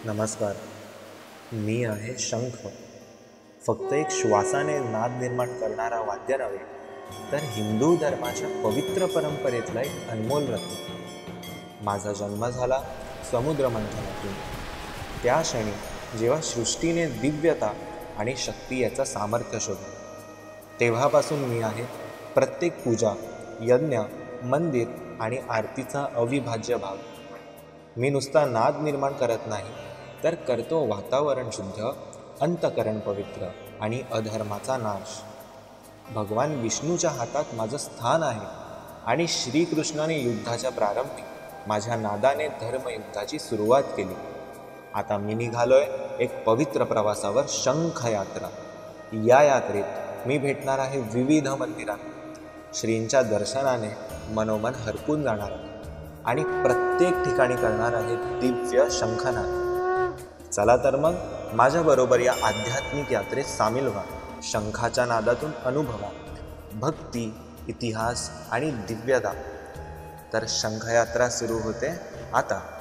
नमस्कार. मी आहे शंख. फक्त एक श्वासाने नाद निर्माण करणारा वाद्य नव्हे, तर हिंदू धर्माच्या पवित्र परंपरेतला एक अनमोल रत्न. माझा जन्म झाला समुद्र मंथनातून. त्या क्षणी जेव्हा सृष्टीने दिव्यता आणि शक्ती याचं सामर्थ्य शोधलं, तेव्हापासून मी आहे प्रत्येक पूजा, यज्ञ, मंदिर आणि आरतीचा अविभाज्य भाग. मी नुसता नाद निर्माण करत नाही, तर करतो वातावरण शुद्ध, अंतकरण पवित्र आणि अधर्माचा नाश. भगवान विष्णूच्या हातात माझं स्थान आहे आणि श्रीकृष्णाने युद्धाच्या प्रारंभी माझ्या नादाने धर्मयुद्धाची सुरुवात केली. आता मी निघालोय एक पवित्र प्रवासावर, शंख यात्रा. या यात्रेत मी भेटणार आहे विविध मंदिरांना, श्रींच्या दर्शनाने मनोमन हरपून जाणार आहे आणि प्रत्येक ठिकाणी करणार आहे दिव्य शंखनाद. चला तर मग माझ्याबरोबर या आध्यात्मिक यात्रेत सामील व्हा. शंखाच्या नादातून अनुभवा भक्ती, इतिहास आणि दिव्यता. तर शंखयात्रा सुरू होते आता.